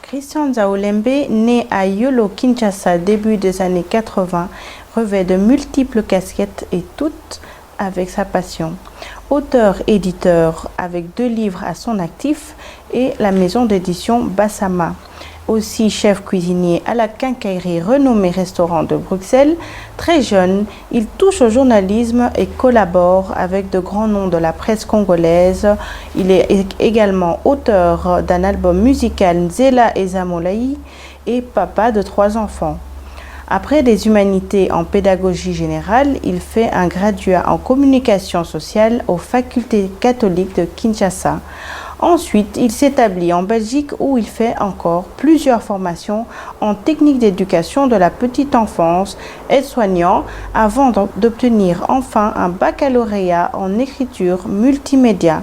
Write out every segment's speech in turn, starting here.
Christian Nzao-Lembe, né à Yolo, Kinshasa, début des années 80, revêt de multiples casquettes et toutes avec sa passion. Auteur-éditeur avec 2 livres à son actif et la maison d'édition Bassama. Aussi chef cuisinier à la quincaillerie renommée restaurant de Bruxelles, très jeune, il touche au journalisme et collabore avec de grands noms de la presse congolaise. Il est également auteur d'un album musical Nzela Ezamolaï et papa de 3 enfants. Après des humanités en pédagogie générale, il fait un graduat en communication sociale aux facultés catholiques de Kinshasa. Ensuite, il s'établit en Belgique où il fait encore plusieurs formations en technique d'éducation de la petite enfance, aide-soignant, avant d'obtenir enfin un baccalauréat en écriture multimédia.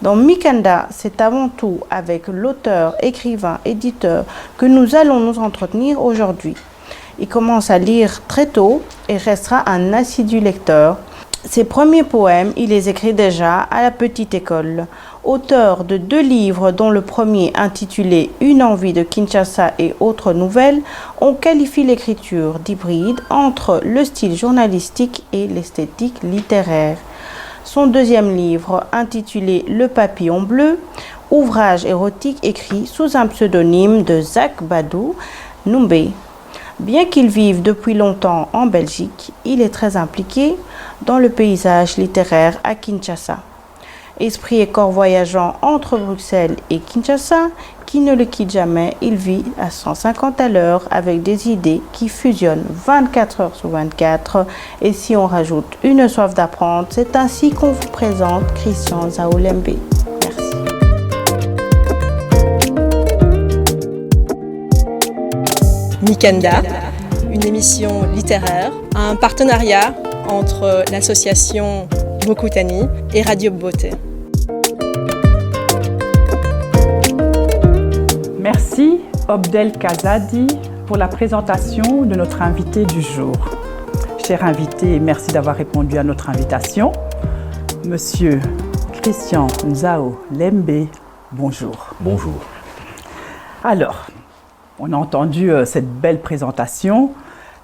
Dans Mikanda, c'est avant tout avec l'auteur, écrivain, éditeur que nous allons nous entretenir aujourd'hui. Il commence à lire très tôt et restera un assidu lecteur. Ses premiers poèmes, il les écrit déjà à la petite école. Auteur de 2 livres, dont le premier intitulé Une envie de Kinshasa et autres nouvelles, on qualifie l'écriture d'hybride entre le style journalistique et l'esthétique littéraire. Son deuxième livre, intitulé Le papillon bleu, ouvrage érotique écrit sous un pseudonyme de Zach Badou Numbe. Bien qu'il vive depuis longtemps en Belgique, il est très impliqué dans le paysage littéraire à Kinshasa. Esprit et corps voyageant entre Bruxelles et Kinshasa, qui ne le quitte jamais, il vit à 150 à l'heure avec des idées qui fusionnent 24 heures sur 24. Et si on rajoute une soif d'apprendre, c'est ainsi qu'on vous présente Christian Nzao-Lembe. Merci. Mikanda, une émission littéraire, un partenariat entre l'association Mokutani et Radio Beauté. Merci Obdel Kazadi pour la présentation de notre invité du jour. Cher invité, merci d'avoir répondu à notre invitation. Monsieur Christian Nzao-Lembe, bonjour. Bonjour. Alors, on a entendu cette belle présentation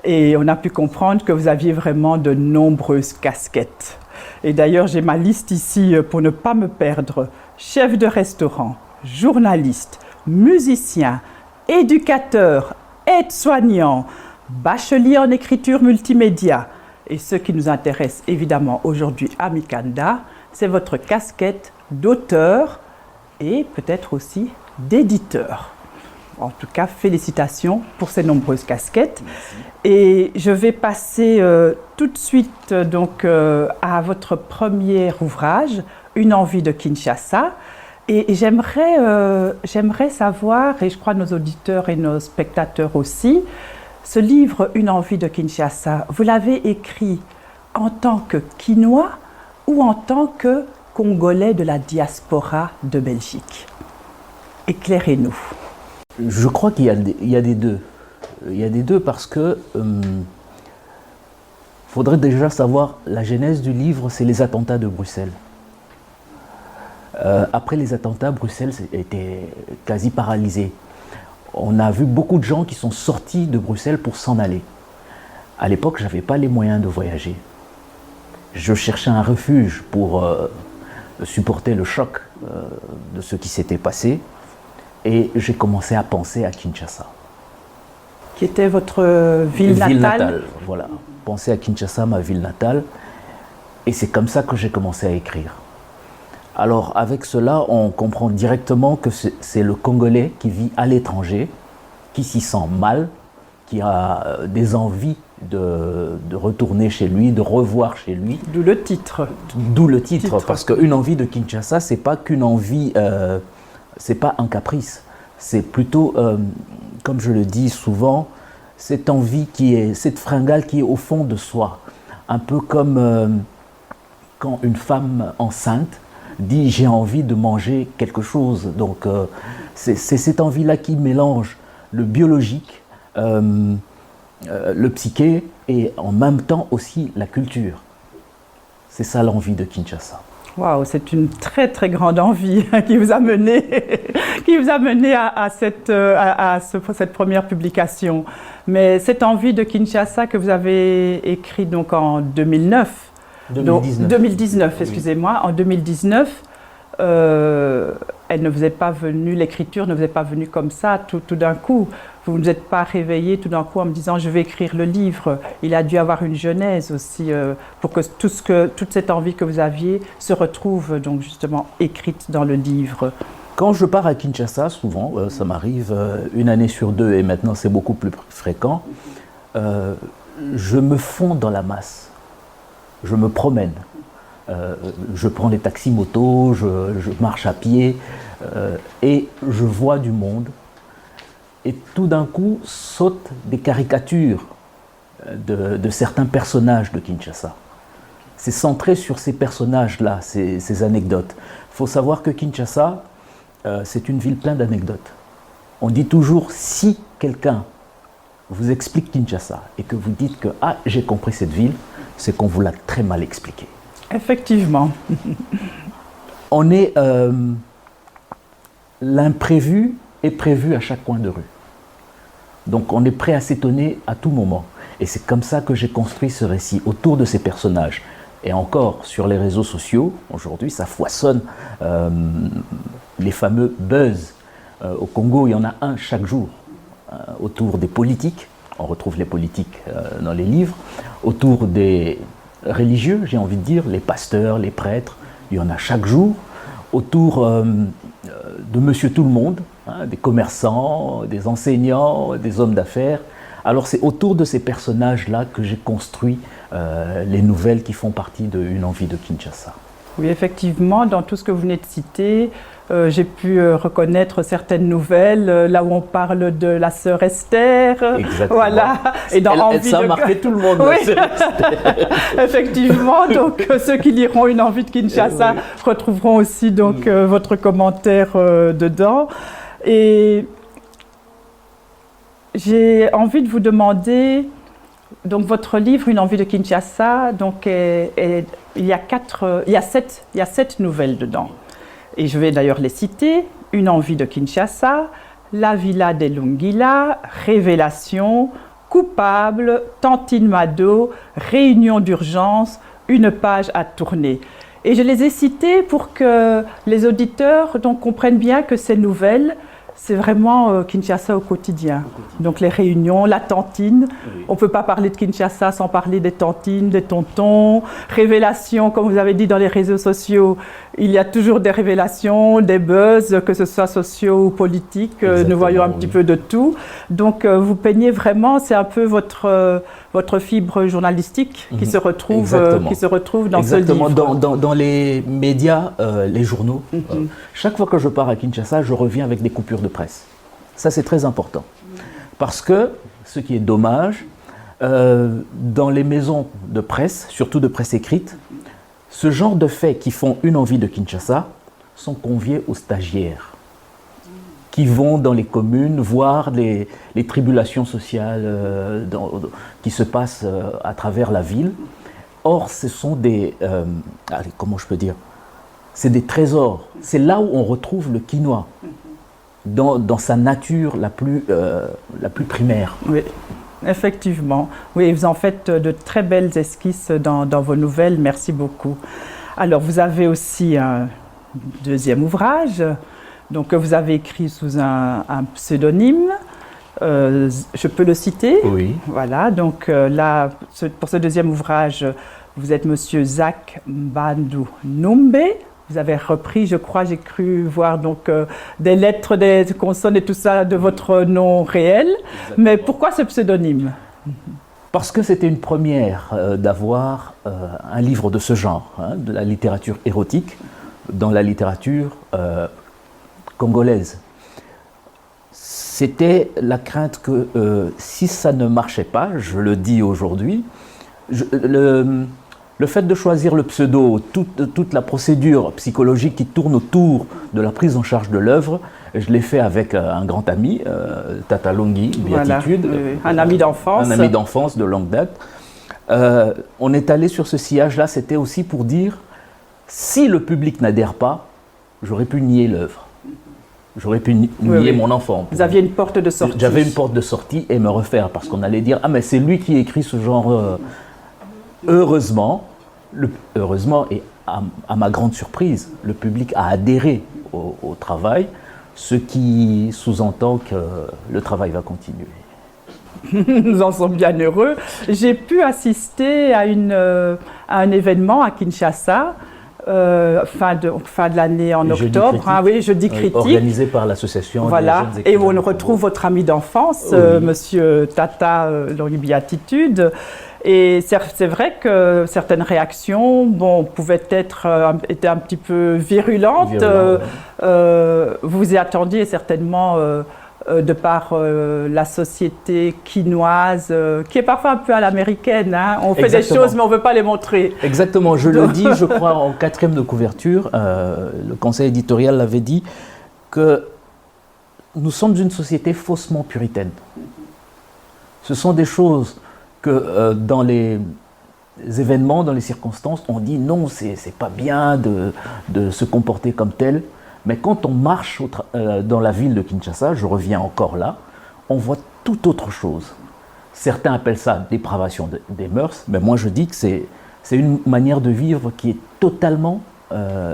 et on a pu comprendre que vous aviez vraiment de nombreuses casquettes. Et d'ailleurs, j'ai ma liste ici pour ne pas me perdre. Chef de restaurant, journaliste, musicien, éducateur, aide-soignant, bachelier en écriture multimédia. Et ce qui nous intéresse évidemment aujourd'hui à Mikanda, c'est votre casquette d'auteur et peut-être aussi d'éditeur. En tout cas, félicitations pour ces nombreuses casquettes. Merci. Et je vais passer tout de suite à votre premier ouvrage, Une envie de Kinshasa. Et j'aimerais savoir, et je crois nos auditeurs et nos spectateurs aussi, ce livre, Une envie de Kinshasa, vous l'avez écrit en tant que Kinois ou en tant que Congolais de la diaspora de Belgique? Éclairez-nous. je crois qu'il y a des deux. Il y a des deux parce que faudrait déjà savoir la genèse du livre, c'est les attentats de Bruxelles. Après les attentats, Bruxelles était quasi paralysée. On a vu beaucoup de gens qui sont sortis de Bruxelles pour s'en aller. À l'époque, je n'avais pas les moyens de voyager. Je cherchais un refuge pour supporter le choc de ce qui s'était passé. Et j'ai commencé à penser à Kinshasa. Qui était votre ville natale? Voilà. Penser à Kinshasa, ma ville natale. Et c'est comme ça que j'ai commencé à écrire. Alors, avec cela, on comprend directement que c'est le Congolais qui vit à l'étranger, qui s'y sent mal, qui a des envies de retourner chez lui, de revoir chez lui. D'où le titre. D'où le titre, parce qu'une envie de Kinshasa, c'est pas qu'une envie, c'est pas un caprice. C'est plutôt, comme je le dis souvent, cette envie cette fringale qui est au fond de soi. Un peu comme quand une femme enceinte dit j'ai envie de manger quelque chose. Donc c'est cette envie-là qui mélange le biologique, le psyché et en même temps aussi la culture. C'est ça l'envie de Kinshasa. Waouh, c'est une très très grande envie qui vous a mené, à cette première publication. Mais cette envie de Kinshasa que vous avez écrite donc en 2009, 2019, excusez-moi, en 2019, elle ne vous est pas venue, l'écriture ne vous est pas venue comme ça tout d'un coup. Vous ne vous êtes pas réveillé tout d'un coup en me disant je vais écrire le livre. Il a dû avoir une genèse aussi pour que toute cette envie que vous aviez se retrouve donc justement écrite dans le livre. Quand je pars à Kinshasa, souvent, ça m'arrive une année sur deux et maintenant c'est beaucoup plus fréquent, je me fonds dans la masse, je me promène. Je prends les taxis motos, je marche à pied et je vois du monde. Et tout d'un coup sautent des caricatures de certains personnages de Kinshasa. C'est centré sur ces personnages-là, ces anecdotes. Il faut savoir que Kinshasa, c'est une ville pleine d'anecdotes. On dit toujours, si quelqu'un vous explique Kinshasa et que vous dites que « Ah, j'ai compris cette ville », c'est qu'on vous l'a très mal expliqué. Effectivement. On est... l'imprévu est prévu à chaque coin de rue. Donc on est prêt à s'étonner à tout moment. Et c'est comme ça que j'ai construit ce récit, autour de ces personnages. Et encore, sur les réseaux sociaux, aujourd'hui, ça foisonne. Les fameux buzz. Au Congo, il y en a un chaque jour. Autour des politiques, on retrouve les politiques dans les livres. Autour des religieux, j'ai envie de dire, les pasteurs, les prêtres, il y en a chaque jour. Autour de Monsieur Tout-le-Monde, des commerçants, des enseignants, des hommes d'affaires. Alors c'est autour de ces personnages-là que j'ai construit les nouvelles qui font partie d'une envie de Kinshasa. Oui, effectivement, dans tout ce que vous venez de citer, j'ai pu reconnaître certaines nouvelles, là où on parle de la sœur Esther. Exactement. Voilà. Et ça a marqué tout le monde, oui. la sœur Esther. Effectivement, donc ceux qui liront Une envie de Kinshasa retrouveront aussi donc, votre commentaire dedans. Et j'ai envie de vous demander, donc votre livre Une envie de Kinshasa, donc il y a 7 nouvelles dedans. Et je vais d'ailleurs les citer. Une envie de Kinshasa, La Villa des Lungila, Révélation, Coupable, Tantine Mado, Réunion d'urgence, Une page à tourner. Et je les ai cités pour que les auditeurs donc, comprennent bien que ces nouvelles, c'est vraiment Kinshasa au quotidien. Donc les réunions, la tantine. Oui. On ne peut pas parler de Kinshasa sans parler des tantines, des tontons. Révélations, comme vous avez dit dans les réseaux sociaux, il y a toujours des révélations, des buzz, que ce soit sociaux ou politiques. Nous voyons un petit peu de tout. Donc vous peignez vraiment, c'est un peu votre fibre journalistique qui se retrouve dans ce livre. Dans les médias, les journaux, chaque fois que je pars à Kinshasa, je reviens avec des coupures de presse. Ça, c'est très important. Parce que, ce qui est dommage, dans les maisons de presse, surtout de presse écrite, ce genre de faits qui font une envie de Kinshasa sont conviés aux stagiaires qui vont dans les communes voir les tribulations sociales qui se passent à travers la ville. Or, ce sont des... comment je peux dire ? C'est des trésors. C'est là où on retrouve le quinoa, dans sa nature la plus primaire. Oui, effectivement. Oui, vous en faites de très belles esquisses dans vos nouvelles. Merci beaucoup. Alors, vous avez aussi un deuxième ouvrage, donc, que vous avez écrit sous un pseudonyme. Je peux le citer ? Oui. Voilà, donc là, pour ce deuxième ouvrage, vous êtes Monsieur Zach Mbandou Numbe. Vous avez repris, je crois, j'ai cru voir donc des lettres, des consonnes et tout ça de votre nom réel. Exactement. Mais pourquoi ce pseudonyme ? Parce que c'était une première d'avoir un livre de ce genre, de la littérature érotique, dans la littérature congolaise. C'était la crainte que si ça ne marchait pas, je le dis aujourd'hui, le fait de choisir le pseudo, toute la procédure psychologique qui tourne autour de la prise en charge de l'œuvre, je l'ai fait avec un grand ami, Tata Longi, Béatitude. Voilà, un ami d'enfance. Un ami d'enfance de longue date. On est allé sur ce sillage-là, c'était aussi pour dire Si le public n'adhère pas, j'aurais pu nier l'œuvre. J'aurais pu nier mon enfant. Vous aviez une porte de sortie. J'avais une porte de sortie et me refaire parce qu'on allait dire « Ah, mais c'est lui qui écrit ce genre. » Heureusement, et à ma grande surprise, le public a adhéré au travail, ce qui sous-entend que le travail va continuer. Nous en sommes bien heureux. J'ai pu assister à un événement à Kinshasa, fin de l'année en octobre. Jeudi critique. Organisé par l'association. Voilà, et où on retrouve votre ami d'enfance, Monsieur Tata Longue Béatitude. Et c'est vrai que certaines réactions pouvaient étaient un petit peu virulentes. Vous y attendiez certainement de par la société quinoise, qui est parfois un peu à l'américaine. Hein. On fait des choses, mais on ne veut pas les montrer. Exactement, je le dis, je crois, en 4e de couverture, le conseil éditorial l'avait dit, que nous sommes une société faussement puritaine. Ce sont des choses que dans les événements, dans les circonstances, on dit non, c'est pas bien de se comporter comme tel. Mais quand on marche dans la ville de Kinshasa, je reviens encore là, on voit tout autre chose. Certains appellent ça dépravation des mœurs, mais moi je dis que c'est une manière de vivre qui est totalement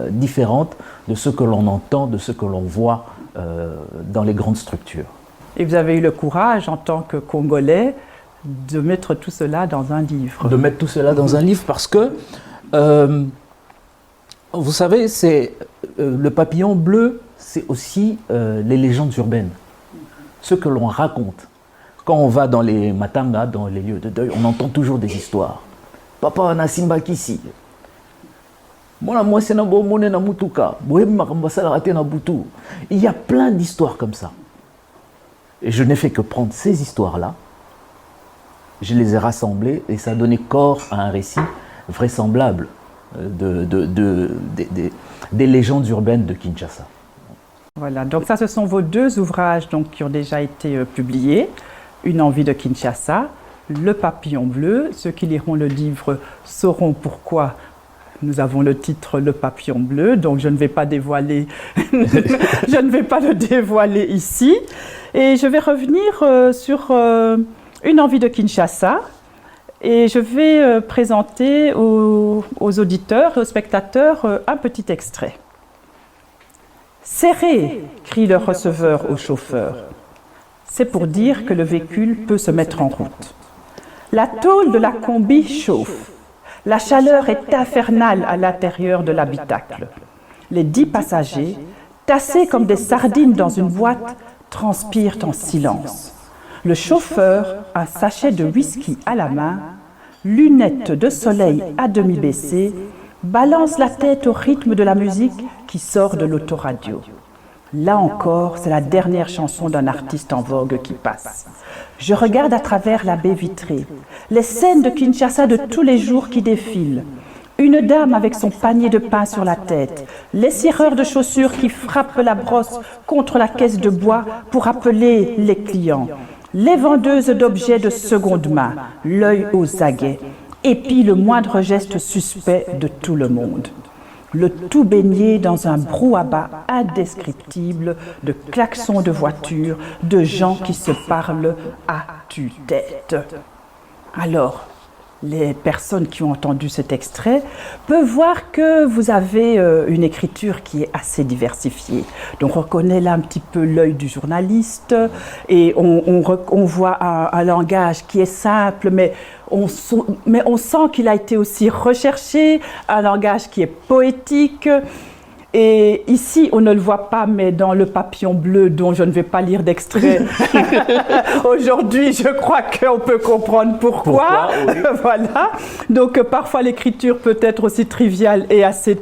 différente de ce que l'on entend, de ce que l'on voit dans les grandes structures. Et vous avez eu le courage, en tant que Congolais, de mettre tout cela dans un livre. De mettre tout cela dans un livre parce que, vous savez, le papillon bleu, c'est aussi les légendes urbaines, ce que l'on raconte. Quand on va dans les matangas, dans les lieux de deuil, on entend toujours des histoires. Papa, on a Simba Kissi. Il y a plein d'histoires comme ça. Et je n'ai fait que prendre ces histoires-là, je les ai rassemblées et ça a donné corps à un récit vraisemblable des légendes urbaines de Kinshasa. Voilà, donc ça, ce sont vos 2 ouvrages qui ont déjà été publiés. Une envie de Kinshasa, Le papillon bleu. Ceux qui liront le livre sauront pourquoi nous avons le titre Le papillon bleu, donc je ne vais pas dévoiler, je ne vais pas le dévoiler ici. Et je vais revenir sur Une envie de Kinshasa. Et je vais présenter aux auditeurs et aux spectateurs un petit extrait. « Serrez !» crie le receveur au chauffeur. C'est pour dire que le véhicule peut se mettre en route. La tôle de la combi chauffe. La chaleur est infernale à l'intérieur de l'habitacle. Les 10 passagers, tassés comme des sardines dans une boîte, transpirent en silence. Le chauffeur, un sachet de whisky à la main, lunettes de soleil à demi baissées, balance la tête au rythme de la musique qui sort de l'autoradio. Là encore, c'est la dernière chanson d'un artiste en vogue qui passe. Je regarde à travers la baie vitrée, les scènes de Kinshasa de tous les jours qui défilent. Une dame avec son panier de pain sur la tête, les cireurs de chaussures qui frappent la brosse contre la caisse de bois pour appeler les clients, les vendeuses d'objets de seconde main, l'œil aux aguets, et puis le moindre geste suspect de tout le monde. Le tout baigné dans un brouhaha indescriptible de klaxons de voitures, de gens qui se parlent à tue-tête. Alors, les personnes qui ont entendu cet extrait peuvent voir que vous avez une écriture qui est assez diversifiée. Donc on reconnaît là un petit peu l'œil du journaliste et on voit un langage qui est simple, mais on sent qu'il a été aussi recherché, un langage qui est poétique. Et ici, on ne le voit pas, mais dans Le papillon bleu, dont je ne vais pas lire d'extrait, aujourd'hui, je crois qu'on peut comprendre pourquoi. Oui. Voilà. Donc, parfois, l'écriture peut être aussi triviale et assez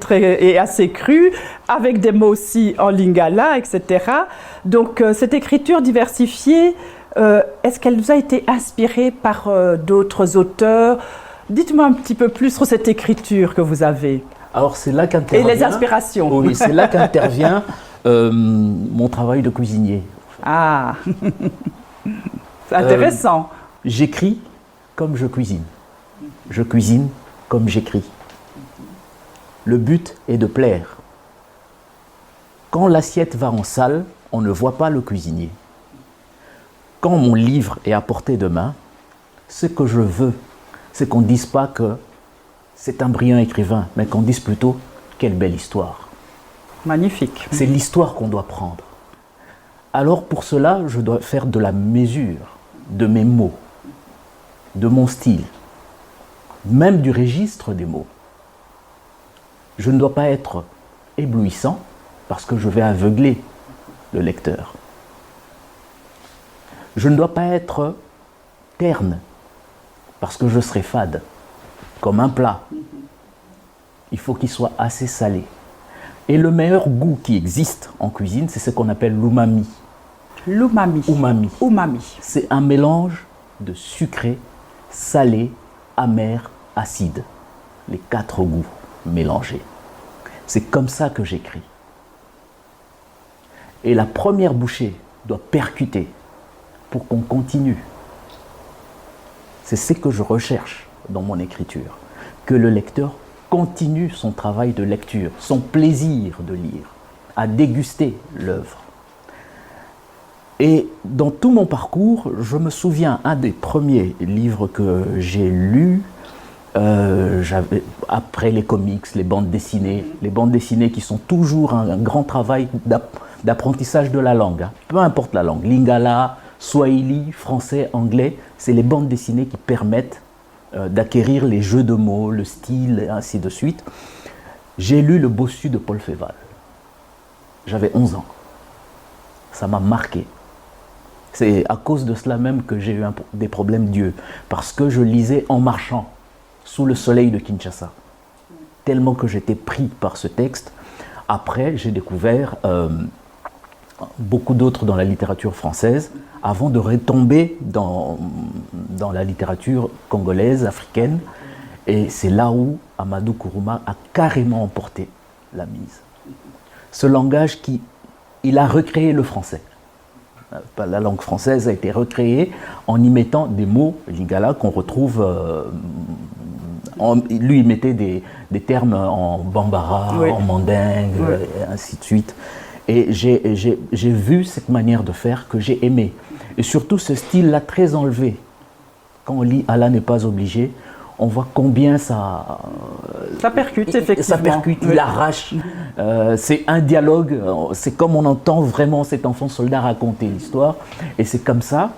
crue, avec des mots aussi en lingala, etc. Donc, cette écriture diversifiée, est-ce qu'elle vous a été inspirée par d'autres auteurs? Dites-moi un petit peu plus sur cette écriture que vous avez. Alors c'est là qu'intervient... Et les inspirations. Oui, c'est là qu'intervient mon travail de cuisinier. Ah, c'est intéressant. J'écris comme je cuisine. Je cuisine comme j'écris. Le but est de plaire. Quand l'assiette va en salle, on ne voit pas le cuisinier. Quand mon livre est à portée de main, ce que je veux, c'est qu'on ne dise pas que c'est un brillant écrivain, mais qu'on dise plutôt quelle belle histoire. Magnifique. C'est l'histoire qu'on doit prendre. Alors pour cela, je dois faire de la mesure de mes mots, de mon style, même du registre des mots. Je ne dois pas être éblouissant parce que je vais aveugler le lecteur. Je ne dois pas être terne parce que je serai fade, comme un plat. Il faut qu'il soit assez salé. Et le meilleur goût qui existe en cuisine, c'est ce qu'on appelle l'umami. L'umami. Umami. Umami. C'est un mélange de sucré, salé, amer, acide. Les 4 goûts mélangés. C'est comme ça que j'écris. Et la première bouchée doit percuter pour qu'on continue. C'est ce que je recherche dans mon écriture. Que le lecteur continue son travail de lecture, son plaisir de lire, à déguster l'œuvre. Et dans tout mon parcours, je me souviens, un des premiers livres que j'ai lus, après les comics, les bandes dessinées qui sont toujours un grand travail d'apprentissage de la langue, hein. Peu importe la langue, lingala, swahili, français, anglais, c'est les bandes dessinées qui permettent d'acquérir les jeux de mots, le style, et ainsi de suite. J'ai lu Le Bossu de Paul Féval. J'avais 11 ans. Ça m'a marqué. C'est à cause de cela même que j'ai eu des problèmes d'yeux, parce que je lisais en marchant, sous le soleil de Kinshasa. Tellement que j'étais pris par ce texte. Après, j'ai découvert beaucoup d'autres dans la littérature française, avant de retomber dans la littérature congolaise, africaine. Et c'est là où Amadou Kourouma a carrément emporté la mise. Ce langage il a recréé le français. La langue française a été recréée en y mettant des mots lingala qu'on retrouve. Lui, il mettait des termes en bambara, oui, en mandingue, oui, et ainsi de suite. Et j'ai vu cette manière de faire que j'ai aimé. Et surtout ce style-là très enlevé. Quand on lit Allah n'est pas obligé, on voit combien ça percute, effectivement. Ça percute, il arrache. C'est un dialogue, c'est comme on entend vraiment cet enfant soldat raconter l'histoire. Et c'est comme ça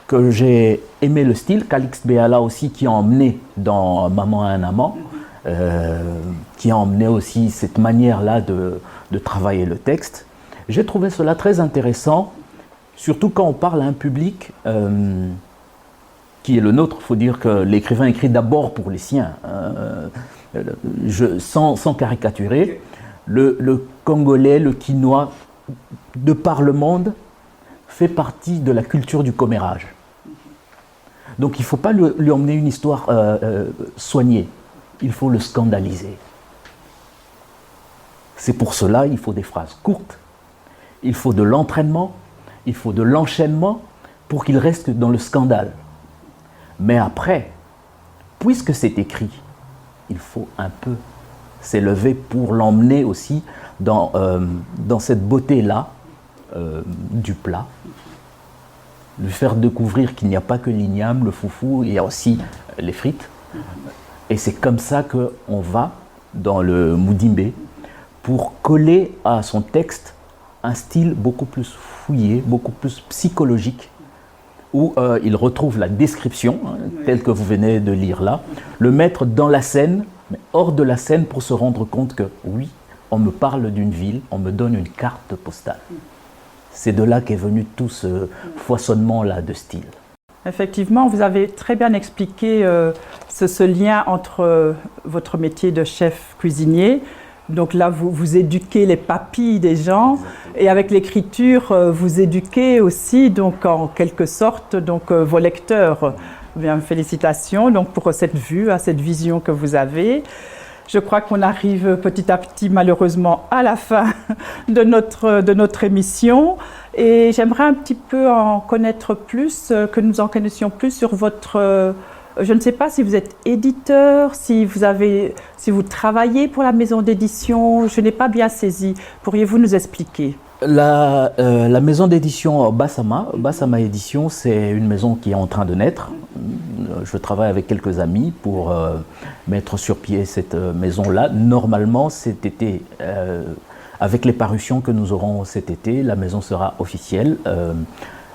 que j'ai aimé le style. Calixte Béala aussi, qui a emmené dans Maman a un amant, qui a emmené aussi cette manière-là de travailler le texte. J'ai trouvé cela très intéressant, surtout quand on parle à un public qui est le nôtre. Il faut dire que l'écrivain écrit d'abord pour les siens. Sans caricaturer, le Congolais, le Quinois, de par le monde, fait partie de la culture du commérage. Donc il ne faut pas lui emmener une histoire soignée, il faut le scandaliser. C'est pour cela qu'il faut des phrases courtes, il faut de l'entraînement, il faut de l'enchaînement pour qu'il reste dans le scandale. Mais après, puisque c'est écrit, il faut un peu s'élever pour l'emmener aussi dans cette beauté-là du plat. Lui faire découvrir qu'il n'y a pas que l'igname, le foufou, il y a aussi les frites. Et c'est comme ça qu'on va dans le Moudimbe pour coller à son texte un style beaucoup plus fouillé, beaucoup plus psychologique, où il retrouve la description, telle que vous venez de lire là, le mettre dans la scène, mais hors de la scène pour se rendre compte que oui, on me parle d'une ville, on me donne une carte postale. C'est de là qu'est venu tout ce foisonnement-là de style. Effectivement, vous avez très bien expliqué ce lien entre votre métier de chef cuisinier. Donc là, vous éduquez les papilles des gens, et avec l'écriture, vous éduquez aussi, donc en quelque sorte, donc vos lecteurs. Bien, félicitations donc pour cette vue, à cette vision que vous avez. Je crois qu'on arrive petit à petit, malheureusement, à la fin de notre émission. Et j'aimerais un petit peu en connaître plus, que nous en connaissions plus sur votre Je ne sais pas si vous êtes éditeur, si vous travaillez pour la maison d'édition. Je n'ai pas bien saisi. Pourriez-vous nous expliquer? La maison d'édition Bassama Édition, c'est une maison qui est en train de naître. Je travaille avec quelques amis pour mettre sur pied cette maison-là. Normalement, cet été, avec les parutions que nous aurons cet été, la maison sera officielle.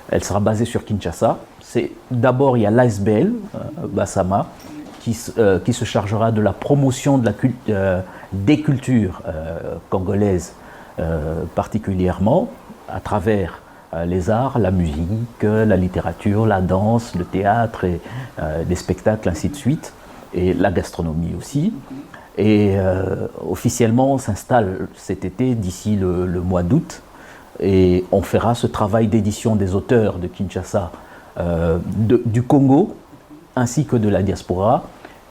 Elle sera basée sur Kinshasa. D'abord, il y a l'ASBL, Bassama, qui se chargera de la promotion de des cultures congolaises, particulièrement à travers les arts, la musique, la littérature, la danse, le théâtre, et, les spectacles, ainsi de suite, et la gastronomie aussi. Et officiellement, on s'installe cet été, d'ici le mois d'août, et on fera ce travail d'édition des auteurs de Kinshasa, du Congo, ainsi que de la diaspora,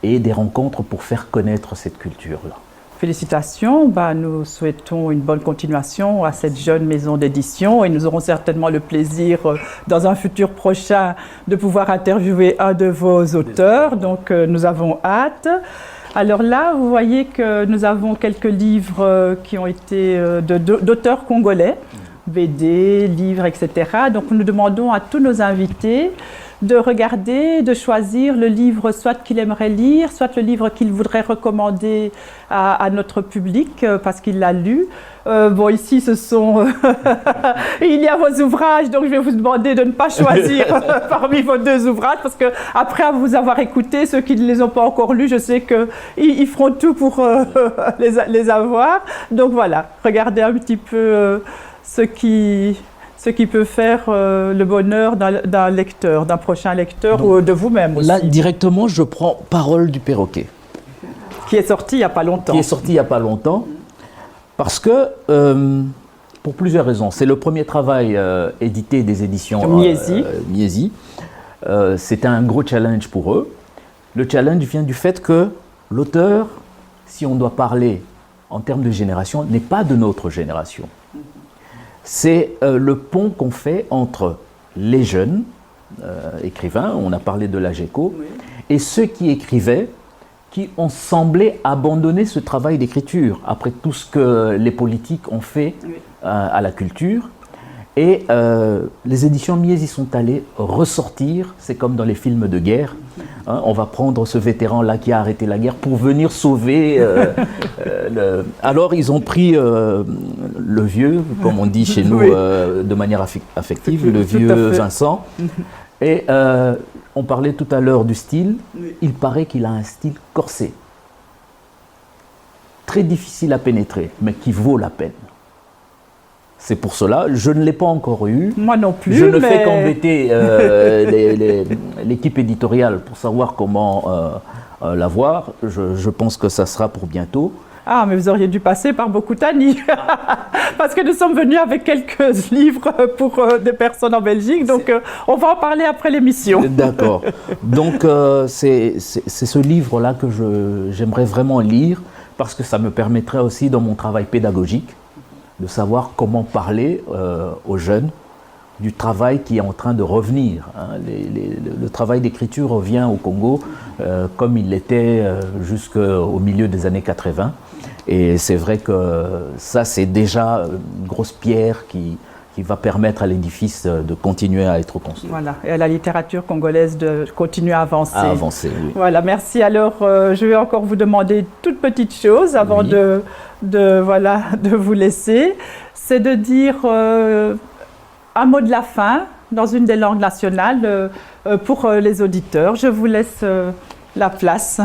et des rencontres pour faire connaître cette culture-là. Félicitations, nous souhaitons une bonne continuation à cette jeune maison d'édition et nous aurons certainement le plaisir dans un futur prochain de pouvoir interviewer un de vos auteurs, donc nous avons hâte. Alors là, vous voyez que nous avons quelques livres qui ont été d'auteurs congolais, BD, livres, etc. Donc nous demandons à tous nos invités de regarder, de choisir le livre soit qu'il aimerait lire, soit le livre qu'il voudrait recommander à notre public parce qu'il l'a lu. Bon, ici, ce sont... il y a vos ouvrages, donc je vais vous demander de ne pas choisir parmi vos deux ouvrages parce que après vous avoir écouté, ceux qui ne les ont pas encore lus, je sais qu'ils feront tout pour les avoir. Donc voilà, regardez un petit peu ce qui peut faire le bonheur d'un lecteur, d'un prochain lecteur. Donc, ou de vous-même aussi. Là, directement, je prends Parole du perroquet. Qui est sorti il n'y a pas longtemps. Qui est sorti il n'y a pas longtemps, parce que, pour plusieurs raisons. C'est le premier travail édité des éditions Miesi. C'était un gros challenge pour eux. Le challenge vient du fait que l'auteur, si on doit parler en termes de génération, n'est pas de notre génération. C'est le pont qu'on fait entre les jeunes écrivains, on a parlé de la GECO, oui, et ceux qui écrivaient, qui ont semblé abandonner ce travail d'écriture après tout ce que les politiques ont fait oui, à la culture. Et les éditions Miesi sont allées ressortir, c'est comme dans les films de guerre, hein, on va prendre ce vétéran-là qui a arrêté la guerre pour venir sauver. Alors ils ont pris le vieux, comme on dit chez nous oui, de manière affective, le vieux Vincent. Et on parlait tout à l'heure du style, oui, il paraît qu'il a un style corsé, très difficile à pénétrer, mais qui vaut la peine. C'est pour cela, je ne l'ai pas encore eu. Moi non plus. Je ne fais qu'embêter l'équipe éditoriale pour savoir comment l'avoir. Je pense que ça sera pour bientôt. Ah, mais vous auriez dû passer par Bokutani. Parce que nous sommes venus avec quelques livres pour des personnes en Belgique. Donc, on va en parler après l'émission. D'accord. Donc, c'est ce livre-là que j'aimerais vraiment lire parce que ça me permettrait aussi dans mon travail pédagogique de savoir comment parler aux jeunes du travail qui est en train de revenir. Hein. Le travail d'écriture revient au Congo comme il l'était jusqu'au milieu des années 80. Et c'est vrai que ça, c'est déjà une grosse pierre qui va permettre à l'édifice de continuer à être construit. Voilà, et à la littérature congolaise de continuer à avancer. À avancer, oui. Voilà, merci. Alors, je vais encore vous demander une toute petite chose avant oui, de vous laisser. C'est de dire un mot de la fin dans une des langues nationales pour les auditeurs. Je vous laisse la place.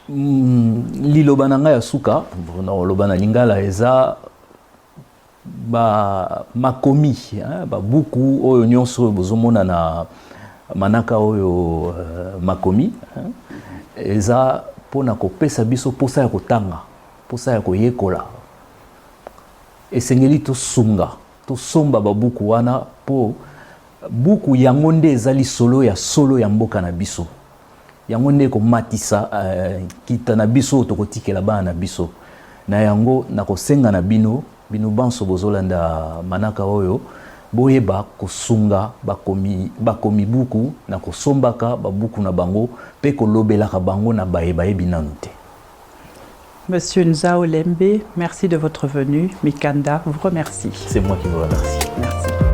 Liloba nanga ya suka, loba na lingala eza makomi, buku oyo nyonso bozomona na manaka oyo makomi, eza pona kopesa biso posa ya kotanga, posa ya koyekola. Esengeli tosomba babuku wana po buku yango nde ezali solo ya mboka na biso. Yango nde komatisa kita na biso tokotikela bana na biso. Na yango nakosenga na bino banso bozolanda manaka oyo boyeba kosunga bakomi buku na kosombaka babuku na bango pe kolobelaka bango na bayebi nanu te. Monsieur Nzao Lembe, merci de votre venue. Mikanda vous remercie. C'est moi qui vous remercie. Merci.